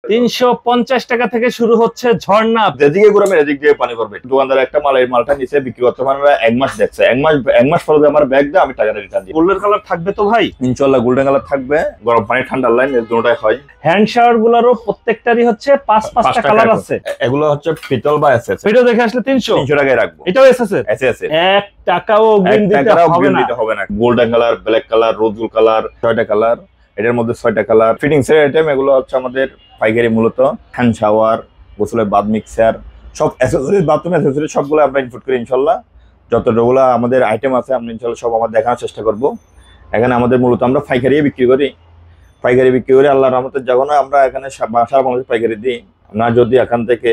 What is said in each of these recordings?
350 টাকা থেকে শুরু হচ্ছে ঝর্ণা। যেদিকে ঘুরাবেন এদিক দিয়ে পানি পড়বে। দোকানদার একটা মাল এই মালটা নিচে বিক্রি করতে পারে না, 1 মাস দেখছে, 1 মাস পরে আমার ব্যাগ দেয়, আমি টাকাটা রিটার্ন দিই। গোল্ডেন কালার থাকবে তো ভাই? ইনশাআল্লাহ গোল্ডেন কালার থাকবে, গরম পানি ঠান্ডা লাইন দুটোটাই হয়। হ্যান্ড শাওয়ার গুলোরও প্রত্যেকটারই হচ্ছে 5টা কালার আছে। এগুলো হচ্ছে পিতল বা এসএস। ভিডিও দেখে আসলে 300 টাকায় রাখবো। এটাও এসএস এর? এসএস এর 1 টাকাও অগ্রিম দিতে হবে না। Golden colour, black colour, rose gold colour, 6টা কালার, এটার মধ্যে 6টা কালার। ফিটিংস এর আইটেম এগুলো হচ্ছে আমাদের পাইকারি মূলত। হ্যান্ড শাওয়ার, গোসলের বাথ মিক্সার, সব অ্যাকসেসরিজ, বাথরুম অ্যাকসেসরিজ সবগুলো আমরা ইনপুট করি ইনশাআল্লাহ। যতগুলো আমাদের আইটেম আছে আমরা ইনশাআল্লাহ সব আমরা দেখানোর চেষ্টা করব। এখানে আমাদের মূলত আমরা পাইকারি বিক্রি করি। পাইকারি বিক্রি করে আল্লাহর রহমতে যখন আমরা এখানে সারা বাংলাদেশ পাইকারি দিই। আপনারা যদি এখান থেকে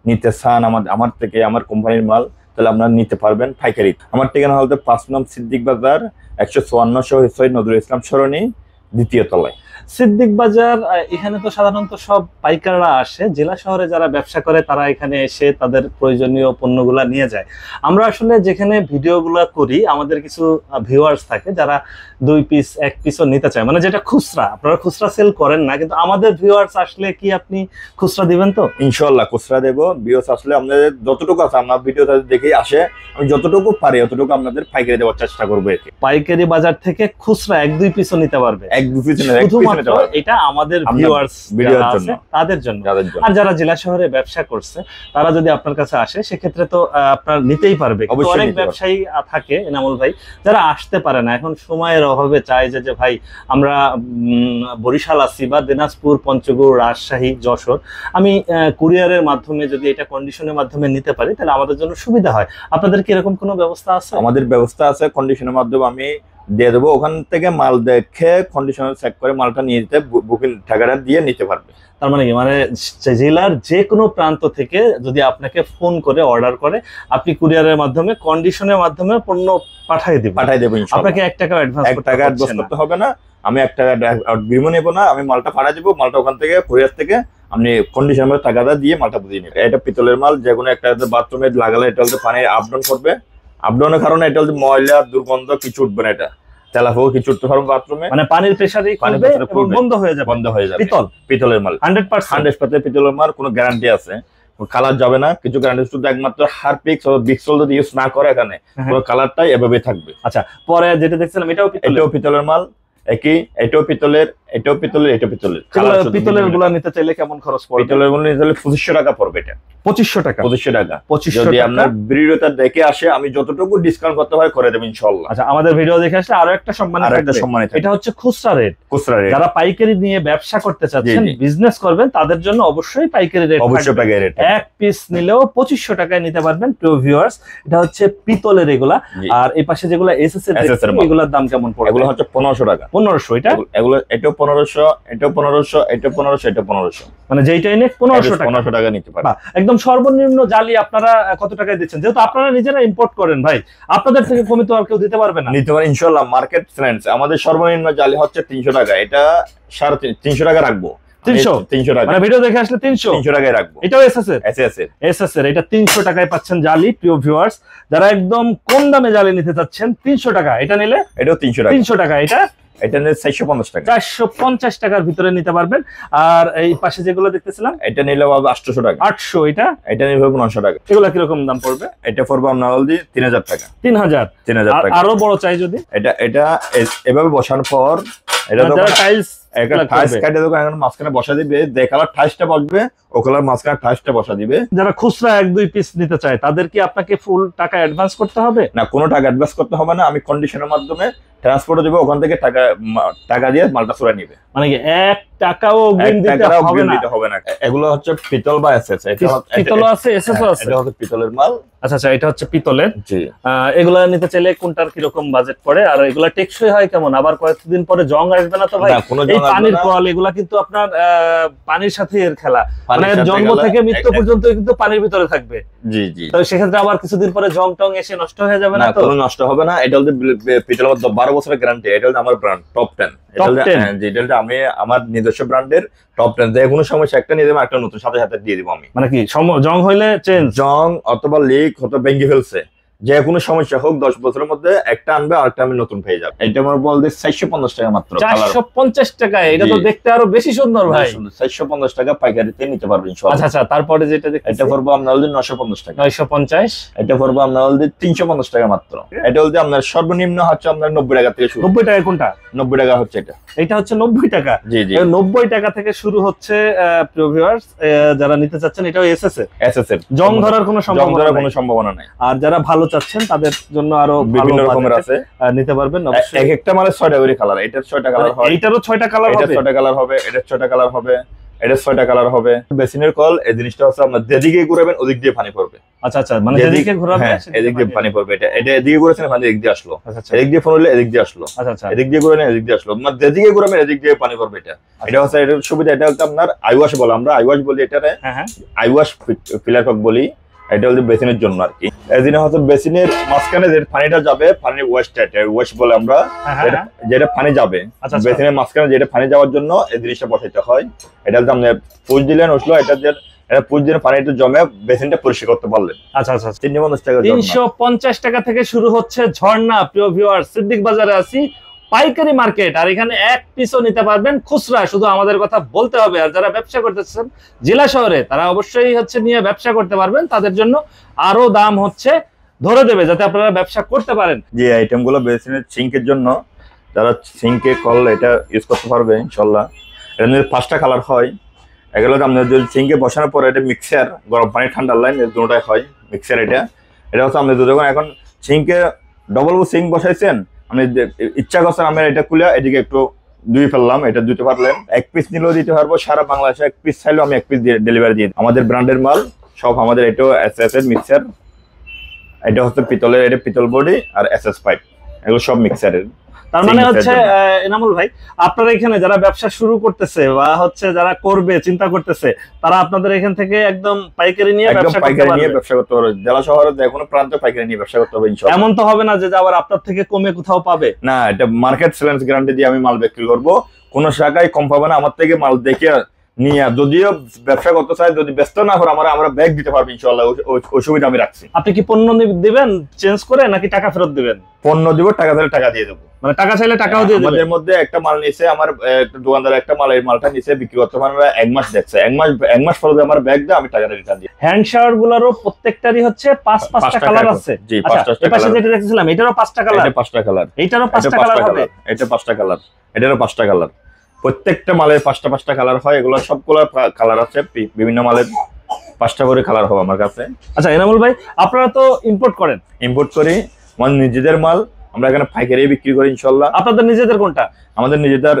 নিতে চান আমার থেকে, আমার কোম্পানির মাল, তাহলে আপনারা নিতে পারবেন পাইকারি। আমার ঠিকানা হচ্ছে 5 নং সিদ্দিক বাজার, 154 শহীদ নজরুল ইসলাম সরণি, 2য় তলায়। সিদ্দিক বাজার। এখানে তো সাধারণত সব পাইকাররা আসে, জেলা শহরে যারা ব্যবসা করে তারা এখানে এসে তাদের প্রয়োজনীয় পণ্যগুলা নিয়ে যায়। আমরা আসলে যেখানে ভিডিওগুলা করি আমাদের কিছু ভিউয়ার্স থাকে যারা 2 পিস 1 পিসও নিতে চায়, মানে যেটা খুচরা। আপনারা খুচরা সেল করেন না, কিন্তু আমাদের ভিউয়ার্স আসলে কি আপনি খুচরা দিবেন তো? ইনশাআল্লাহ খুচরা দেব। ভিউয়ার্স আসলে আপনাদের যতটুকু আছে আমার ভিডিওটা দেখে আসে, আমি যতটুকু পারি ততটুকু আপনাদের পাইকারি দেওয়ার চেষ্টা করবো। পাইকারি বাজার থেকে খুচরা 1-2 পিসও নিতে পারবে। 1-2 পিস এটা আমাদের ভিউয়ার্স তাদের জন্য। আর যারা জেলা শহরে ব্যবসা করছে তারা যদি আপনার কাছে আসে সেক্ষেত্রে তো আপনার নিতেই পারবে। অনেক ব্যবসায়ী থাকে এনামুল ভাই যারা আসতে পারে না, এখন সময়ের অভাবে চায় যে ভাই আমরা বরিশাল আছি বা দিনাজপুর, পঞ্চগড়, রাজশাহী, যশোর, আমি কুরিয়ারের মাধ্যমে যদি এটা কন্ডিশনের মাধ্যমে নিতে পারি তাহলে আমাদের জন্য সুবিধা হয়। আপনাদের কি এরকম কোনো ব্যবস্থা আছে? আমাদের ব্যবস্থা আছে, কন্ডিশনের মাধ্যমে আমি দিয়ে দেবো। ওখান থেকে মাল দেখে কন্ডিশনার চেক করে মালটা নিয়ে যেতে বুকিং টাকাটা দিয়ে নিতে পারবে। তার মানে কি, মানে জেলার যে কোনো প্রান্ত থেকে যদি আপনাকে ফোন করে অর্ডার করে আপনি কুরিয়ারের মাধ্যমে কন্ডিশনের মাধ্যমে পণ্য পাঠিয়ে দেব। আপনাকে 1 টাকা অ্যাডভান্স করতে হবে না। আমি 1 টাকা বিমো নেব না, আমি মালটা পাঠিয়ে দেবো। মালটা ওখান থেকে কুরিয়ার থেকে আপনি কন্ডিশনের টাকাটা দিয়ে মালটা বুঝিয়ে নেবেন। এটা পিতলের মাল, যে কোনো একটা বাথরুমে লাগালে এটা হচ্ছে পানি আপ ডাউন করবে। আপ ডাউনের কারণে এটা হচ্ছে ময়লা, দুর্গন্ধ কিছু উঠবে না। এটা তেলাফো কিছু উঠতে পারবে বাথরুমে, মানে পানির প্রেসারেই বন্ধ হয়ে যাবে। পিতলের মাল 100% পিতলের মাল। কোনো গ্যারান্টি আছে, কালার যাবে না, কিছু গ্যারান্টি। শুধু একমাত্র হারপিক্স ও বিক্সল যদি ইউজ না করে এখানে পুরো কালারটাই এভাবে থাকবে। আচ্ছা, পরে যেটা দেখছিলাম এটাও পিতলের মাল। একই, এটাও পিতলের, এটাও পিতলের, এটা পিতলের। পিতলের গুলা নিতে চাইলে কেমন খরচ পড়বে? পিতলের গুলো নিতে চাইলে 2500 টাকা পড়বে। এটা 2500 টাকা। 2500 টাকা যদি আপনার ভিডিওটা দেখে আসে, আমি যতটুকু ডিসকাউন্ট করতে হয় করে দেব ইনশাআল্লাহ। আচ্ছা, আমাদের ভিডিও দেখে আসলে আরো একটা সম্মান থাকবে। এটা হচ্ছে খুচরা রেট। যারা পাইকারি নিয়ে ব্যবসা করতে চাচ্ছেন, বিজনেস করবেন, তাদের জন্য অবশ্যই পাইকারি রেট। অবশ্যই পাইকারি রেট। 1 পিস নিলেও 2500 টাকায় নিতে পারবেন প্রিয় ভিউয়ার্স। এটা হচ্ছে পিতলের এগুলা। আর এই পাশে যেগুলো এসএস এর এগুলোর দাম কেমন পড়বে? এগুলো হচ্ছে 1500 টাকা। 1500। এটা এগুলো এটাও 1500, এটাও 1500, এটাও 1500, এটা 1500। মানে যেইটাই নেক 1500 টাকা। 1500 টাকা নিতে পারবেন। একদম সর্বনিম্ন জালি আপনারা কত টাকায় দিচ্ছেন? যেহেতু আপনারা নিজেরা ইম্পোর্ট করেন ভাই, আপনাদের থেকে কমে তো আর কেউ দিতে পারবে না। নিতে পারে ইনশাআল্লাহ। মার্কেট ফ্রেন্ডস, আমাদের সর্বনিম্ন জালি হচ্ছে 300 টাকা। এটা 350 টাকা রাখবো। 300 টাকা, মানে ভিডিও দেখে আসলে 300 টাকায় রাখবো। এটাও এসএস এর। এটা 300 টাকায় পাচ্ছেন জালি প্রিয় ভিউয়ার্স। যারা একদম কম দামে জালি নিতে চাচ্ছেন 300 টাকা, এটা নিলে এটাও 300 টাকা। এটা নিলে 450 টাকা। 450 টাকার ভিতরে নিতে পারবেন। আর এই পাশে যেগুলো দেখতেছিলাম এটা নিলে 800 টাকা। 800। এটা নিলে 900 টাকা। এগুলো কিরকম দাম পড়বে? এটা পড়বে আপনার 3000 টাকা। 3000 টাকা। আরো বড় চাই যদি? এটা এভাবে বসানোর পর এটা তো টাইলস মাঝখানে বসা দিবে। যে কালার টাইলসটা বসবে ও কালার মাঝখানে টাইলসটা বসা দিবে। যারা খুচরা 1-2 পিস নিতে চায় তাদের কি আপনাকে ফুল টাকা অ্যাডভান্স করতে হবে? না, কোনো টাকা অ্যাডভান্স করতে হবে না। আমি কন্ডিশনের মাধ্যমে ট্রান্সপোর্টে দেবো, ওখান থেকে টাকা দিয়ে মালটা চুরা নিবে। মানে কি 1 টাকাও অগ্রিম দিতে হবে না। এগুলো হচ্ছে পিতল বা এসএস। পিতল আছে, এসএসও আছে। এটা হচ্ছে পিতলের মাল। আচ্ছা, এটা হচ্ছে পিতলের। এগুলা নিতে চাইলে কোনটার কিরকম বাজেট পড়ে? আর এগুলা টেকসই হয় কেমন? আবার কয়েকদিন পরে জং আসবে না তো ভাই? এই পানির কল এগুলা কিন্তু আপনার পানির সাথে এর খেলা, মানে জন্ম থেকে মৃত্যু পর্যন্ত কিন্তু পানির ভিতরে থাকবে। জি জি। তো সেক্ষেত্রে আবার কিছুদিন পরে জং টং এসে নষ্ট হয়ে যাবে না? কোনো নষ্ট হবে না। এটা হচ্ছে পিতলের 12 বছরের গ্যারান্টি। এটা হচ্ছে আমার ব্র্যান্ড টপ 10। এটা আমি আমার নিজস্ব ব্র্যান্ডের টপ 10। যে কোনো সমস্যা একটা নিয়ে দেবো, একটা নতুন সাথে সাথে দিয়ে দিব আমি। মানে কি জং হইলে চেঞ্জ, জং অথবা লিক হয়তো ভেঙে ফেলছে, যে কোনো সমস্যা হোক 10 বছরের মধ্যে একটা আনবে আর একটা আমি নতুন পেয়ে যাবে। এটা আমার বলতে 450 টাকা মাত্র। 450 টাকা? এটা তো দেখতে আরো বেশি সুন্দর ভাই। 450 টাকা পাইকারিতে নিতে পারবেন ইনশাআল্লাহ। আচ্ছা আচ্ছা, তারপরে যেটা দেখতেছি এটা পড়বে আপনার হলো 950 টাকা। 950। এটা পড়বে আপনার হলো 350 টাকা মাত্র। এটা হলো আপনার সর্বনিম্ন হচ্ছে আপনার 90 টাকা থেকে শুরু। 90 টাকা কোনটা? 90 টাকা হচ্ছে এটা। এটা হচ্ছে 90 টাকা। জি জি, 90 টাকা থেকে শুরু হচ্ছে। প্রিয় ভিউয়ার্স, যারা নিতে চাচ্ছেন, এটাও এসএস এর জং ধরার কোনো সম্ভাবনা নাই। আর যারা ভালো চাচ্ছেন তাদের জন্য আরো বিভিন্ন রকমের আছে, নিতে পারবেন। এক একটা মালের 6টা করে কালার। এটার 6টা কালার হয়, এইটারও 6টা কালার হবে। 6টা কালার হবে, এটার 6টা কালার হবে, এটার 6টা কালার হবে। বেসিনের কল এই জিনিসটা হচ্ছে আপনার যেদিকে ঘুরাবেন ওদিক দিয়ে পানি পড়বে। আচ্ছা আচ্ছা, মানে যেদিকে ঘোরাবে এদিক দিয়ে পানি পড়বে। এটা এদিকে ঘুরেছেন পানি এদিক দিয়ে আসলো, এদিক দিয়ে ফোন হলে এদিক দিয়ে আসলো, আচ্ছা আচ্ছা, এদিক দিয়ে ঘুরাবেন এদিক দিয়ে আসলো, মানে যেদিকে ঘুরাবেন এদিক দিয়ে পানি পড়বে। এটা হচ্ছে এর সুবিধা। এটা হচ্ছে আপনার আইওয়াশ বলে, আমরা আইওয়াশ বলি এটারে। আইওয়াশ ফিলার কক বলি। এটা হচ্ছে বেসিনের জন্য আর কি। এদিনে হচ্ছে বেসিনের মাঝখানে যে পানিটা যাবে, পানির ওয়েস্ট বলে আমরা, যেটা পানি যাবে বেসিনের মাঝখানে, যেটা পানি যাওয়ার জন্য এই জিনিসটা বসাইতে হয়। এটা হচ্ছে আপনি পুষ দিলেন উঠলো, এটা পুষ দিলে পানিটা জমে বেসিনটা পরিষ্কার করতে পারলেন। আচ্ছা আচ্ছা, 350 টাকা। 350 টাকা থেকে শুরু হচ্ছে ঝর্ণা। প্রিয় ভিউয়ার, সিদ্দিক বাজারে আছি, পাইকারি মার্কেট। আর এখানে এক পিসও নিতে পারবেন খুচরা, শুধু আমাদের কথা বলতে হবে। আর যারা ব্যবসা করতেছেন জেলা শহরে, তারা অবশ্যই হচ্ছে নিয়ে ব্যবসা করতে পারবেন। তাদের জন্য আরো দাম হচ্ছে ধরে দেবে, যাতে আপনারা ব্যবসা করতে পারেন। যে আইটেম গুলো বেসিনের সিঙ্কের জন্য, যারা সিঙ্কে কল এটা ইউজ করতে পারবে ইনশাল্লাহ। এর মধ্যে 5টা কালার হয়। এগুলো আপনার যদি সিঙ্কে বসানোর পরে এটা মিক্সার, গরম পানি ঠান্ডার লাইন, দুটোটাই হয় মিক্সার। এটা হচ্ছে আপনি যখন এখন সিঙ্কে ডবল সিঙ্ক বসাইছেন, আপনি ইচ্ছা করছেন আমরা এটা খুলে এদিকে একটু ধুয়ে ফেললাম, এটা ধুতে পারলেন। এক পিস নিলেও দিতে পারবো, সারা বাংলাদেশে এক পিস চাইলেও আমি এক পিস ডেলিভারি দিই। আমাদের ব্র্যান্ডের মাল সব আমাদের। এটাও এসএস এর মিক্সার, এটা হচ্ছে পিতলের, এটা পিতল বডি আর এসএস পাইপ, এগুলো সব মিক্সারের। তার মানে হচ্ছে এনামুল ভাই, আপনারা এখানে যারা ব্যবসা শুরু করতেছে বা হচ্ছে যারা করবে চিন্তা করতেছে, তারা আপনাদের এখান থেকে একদম পাইকারি নিয়ে ব্যবসা করতে পারবে। জেলা শহরে যে কোনো প্রান্তে পাইকারি নিয়ে ব্যবসা করতে হবে ইনশাআল্লাহ। এমন তো হবে না যে আবার আপনার থেকে কমে কোথাও পাবে না। এটা মার্কেট চ্যালেঞ্জ গ্যারান্টি দিয়ে আমি মাল বিক্রি করব, কোন শাখায় কম পাবে না। আমার থেকে মাল দেখে নিয়ে যদিও ব্যবসা করতে চাই, যদি ব্যস্ত না করে আমরা ব্যাগ দিতে পারবো ইনশাআল্লাহ, ওই সুবিধা আমি রাখছি। আপনি কি পণ্য দিবেন চেঞ্জ করে, নাকি টাকা ফেরত দিবেন? পণ্য দিব, টাকা দিলে টাকা দিয়ে দেবো। মানে টাকা চাইলে টাকাও দিয়ে দেবেন। আমাদের মধ্যে একটা মাল নিছে, আমার দোকানদার একটা মাল, এই মালটা নিছে বিক্রি করতে পারে 1 মাস দেখছে, 1 মাস পরে আমার ব্যাগ দেয়, আমি টাকাটা রিটার্ন দিই। হ্যান্ড শাওয়ার গুলোরও প্রত্যেকটারই হচ্ছে 5টা কালার আছে। জি, 5টা কালার। যেটা দেখছিলাম এটারও 5টা কালার। এটা 5টা কালার। এটারও 5টা কালার হবে। এটা 5টা কালার, এটারও 5টা কালার। প্রত্যেকটা মালের 5টা কালার হয়। এগুলো সবগুলো কালার আছে, বিভিন্ন মালের 5টা করে কালার হবে আমার কাছে। আচ্ছা এনামুল ভাই, আপনারা তো ইম্পোর্ট করেন? ইম্পোর্ট করি, মানে নিজেদের মাল আমরা এখানে পাইকারি বিক্রি করি ইনশাআল্লাহ। আপনাদের নিজেদের কোনটা? আমাদের নিজেদের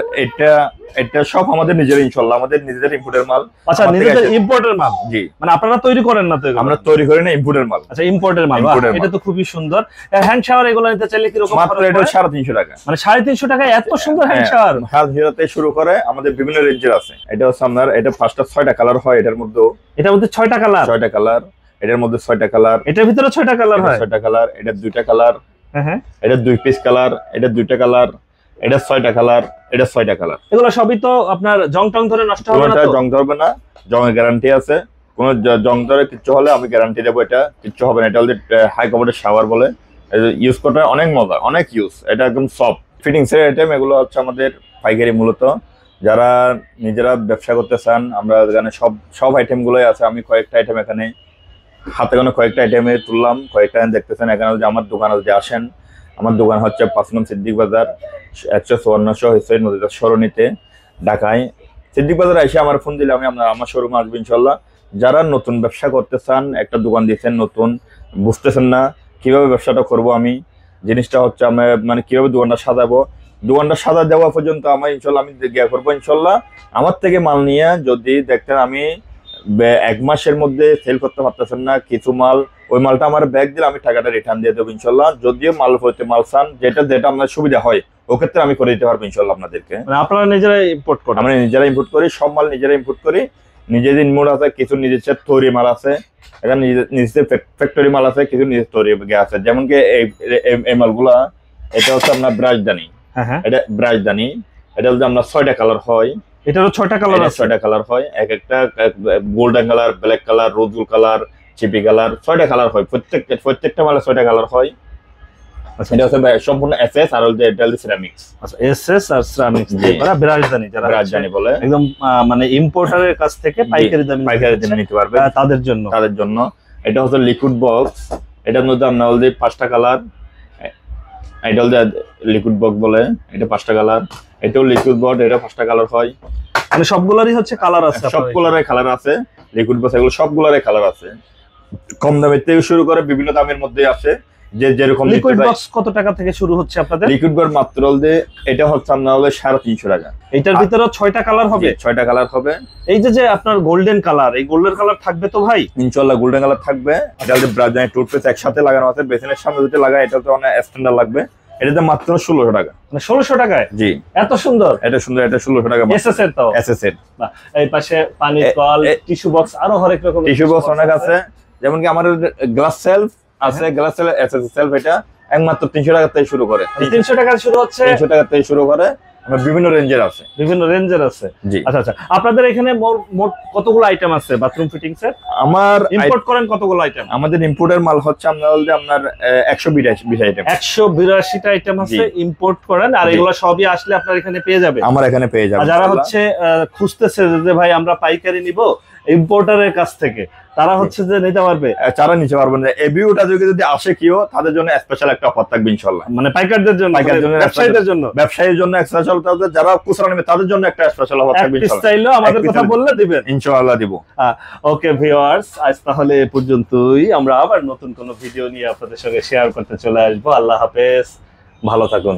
এটা সব আমাদের নিজের ইনশাআল্লাহ, আমাদের নিজেদের ইম্পোর্টের মাল। আচ্ছা, নিজেদের ইম্পোর্টের মাল? জি। মানে আপনারা তৈরি করেন না তো? আমরা তৈরি করি না, ইম্পোর্টের মাল। আচ্ছা, ইম্পোর্টের মাল। এটা তো খুবই সুন্দর। হ্যান্ড শাওয়ার এগুলো নিতে চাইলে কি রকম? মাত্র এটা 350 টাকা। মানে 350 টাকায় এত সুন্দর হ্যান্ড শাওয়ার? 1000 থেকে শুরু করে, আমাদের বিভিন্ন রেঞ্জের আছে। এটা হচ্ছে আপনার, এটা 6টা কালার হয়। এটার মধ্যে 6টা কালার? 6টা কালার। এটার মধ্যে 6টা কালার। এটার ভিতরে 6টা কালার হয়? 6টা কালার। এটা 2টা কালার। হ্যাঁ, এটা 2 পিস কালার। এটা 2টা কালার। এটা 6টা কালার। এটা 6টা কালার। এগুলো সবই তো আপনার জং টং ধরে নষ্ট হবে না তো? জং ধরবে না, জংয়ের গ্যারান্টি আছে। কোন জং ধরে কিছু হলে আমি গ্যারান্টি দেবো, এটা কিছু হবে না। এটা হচ্ছে হাই কভারের শাওয়ার বলে, ইউজ করতে অনেক মজা, অনেক ইউজ। এটা একদম সফট ফিটিংস এর আইটেম। এগুলো হচ্ছে আমাদের পাইকারি মূলত। যারা নিজেরা ব্যবসা করতে চান, আমরা এখানে সব আইটেম গুলোই আছে। আমি কয়েকটা আইটেম এখানে হাতে গোনা কয়েকটা আইটেমে তুললাম, কয়েকটা দেখতেছেন এখানে। যদি আমার দোকানে যদি আসেন, আমার দোকান হচ্ছে 5 নং সিদ্দিক বাজার, 154 হুসাইন নদীর সরণিতে, ঢাকায়। সিদ্দিক বাজার এসে আমার ফোন দিলে আমি আমার শোরুমে আসবো ইনশাল্লাহ। যারা নতুন ব্যবসা করতে চান, একটা দোকান দিচ্ছেন নতুন, বুঝতেছেন না কিভাবে ব্যবসাটা করব, আমি জিনিসটা হচ্ছে আমি মানে কিভাবে দোকানটা সাজাবো, দোকানটা সাজা দেওয়া পর্যন্ত আমার ইনশাল্লাহ আমি গিয়া করবো ইনশাল্লাহ। আমার থেকে মাল নিয়ে যদি দেখতেন আমি 1 মাসের মধ্যে সেল করতে পারতেছেন না কিছু মাল, ওই মালটা আমার ব্যাগ দিলে আমি টাকাটা রিটার্ন দিয়ে দেবো ইনশাল্লাহ। যদিও মাল হইতে মাল চান, যেটা আপনার সুবিধা হয়, ও ক্ষেত্রে আমি করে দিতে পারবো ইনশাল্লাহ আপনাদেরকে। আপনারা নিজেরাই ইম্পোর্ট করেন? আমরা নিজেরা ইম্পোর্ট করি, সব মাল নিজেরা ইম্পোর্ট করি। নিজেদের ইম্পোর্ট আছে, কিছু নিজের তৈরি মাল আছে, এখানে নিজেদের ফ্যাক্টরি মাল আছে, কিছু নিজের তৈরি আছে। যেমন কি এই মালগুলা, এটা হচ্ছে আপনার ব্রাশদানি। এটা ব্রাশদানি, এটা হচ্ছে আপনার 6টা কালার হয়। এটারও 6টা কালার আছে? 6টা কালার হয়। এক একটা golden colour, black colour, rose gold colour, চিপি কালার, 6টা কালার হয়, প্রত্যেকটা মালে 6টা কালার হয়। আচ্ছা, এটা হচ্ছে সম্পূর্ণ এসএস আর হচ্ছে এটা সিরামিক্স। আচ্ছা, এসএস আর সিরামিক্স দিয়ে করা বিরাজদানি, যারা রাজধানী বলে একদম মানে ইম্পোর্টারের কাছ থেকে পাইকারি দামে নিতে পারবে তাদের জন্য। এটা হচ্ছে লিকুইড বক্স, এটার মধ্যে আপনার অলরেডি 5টা কালার, এটা হচ্ছে লিকুইড বক্স বলে, এটা 5টা কালার, এটাও লিকুইড বক্স, এটা 5টা কালার হয়। মানে সবগুলোরই হচ্ছে কালার আছে, সব কালারের কালার আছে লিকুইড বক্স, এগুলো সবগুলোরই কালার আছে। কম দামের থেকে শুরু করে বিভিন্ন দামের মধ্যে আছে, যে যেরকম লিকুইড বক্স কত টাকা থেকে শুরু হচ্ছে আপনাদের? লিকুইড বক্স মাত্র এটা হচ্ছে আপনার হলো 350 টাকা। এটার ভিতরে 6টা কালার হবে? 6টা কালার হবে। এই যে আপনার গোল্ডেন কালার, এই গোল্ডেন কালার থাকবে তো ভাই? ইনশাআল্লাহ গোল্ডেন কালার থাকবে। এটা হচ্ছে ব্রাজদানি টুথপেস্ট একসাথে লাগানো আছে, বেসিনের সামনে দুটো লাগায়, এটা তো অনেক স্ট্যান্ডার্ড লাগবে। এটাতে মাত্র 1600 টাকা। মানে 1600 টাকায়? জি, এত সুন্দর। এটা সুন্দর, এটা 1600 টাকা এসএস এর তো? এসএস এর। এই পাশে পানির কল, টিস্যু বক্স, আরো হরেক রকম টিস্যু বক্স অনেক আছে, যেমন কি আমাদের গ্লাস সেলফ আছে, গ্লাস সেলফ এসএস সেলফ, এটা একমাত্র 300 টাকা থেকে শুরু করে। 300 টাকা শুরু হচ্ছে? 300 টাকা থেকে শুরু করে, আমরা বিভিন্ন রেঞ্জের আছে। বিভিন্ন রেঞ্জের আছে? জি। আচ্ছা, আপনাদের এখানে মোট কতগুলো আইটেম আছে বাথরুম ফিটিংস এর? আমার ইম্পোর্ট করেন কতগুলো আইটেম? আমাদের ইম্পোর্টের মাল হচ্ছে আপনার 182 আইটেম। 182টা আইটেম আছে ইম্পোর্ট করেন, আর এগুলো সবই আসলে আপনার এখানে পেয়ে যাবে? আমার এখানে পেয়ে যাবে। যারা হচ্ছে খুঁজতেছে যে ভাই আমরা পাইকারি নিব ইম্পোর্টারের কাছ থেকে, তারা হচ্ছে যে নিতে পারবে? যারা নিতে পারবেন, এই ভিডিওটা যদি আসে কেউ, তাদের জন্য স্পেশাল একটা অফার থাকবে ইনশাআল্লাহ। মানে পাইকারদের জন্য, ব্যবসায়ীদের জন্য? ব্যবসায়ীর জন্য এক্সট্রা চলতে হবে, যারা খুচরা নেবে তাদের জন্য একটা স্পেশাল অফার থাকবে ইনশাআল্লাহ। চাইলেও আমাদের কথা বললে দিবেন? ইনশাআল্লাহ দিব। ওকে ভিউয়ার্স, আজ তাহলে এ পর্যন্তই। আমরা আবার নতুন কোনো ভিডিও নিয়ে আপনাদের সঙ্গে শেয়ার করতে চলে আসবো। আল্লাহ হাফেজ, ভালো থাকুন।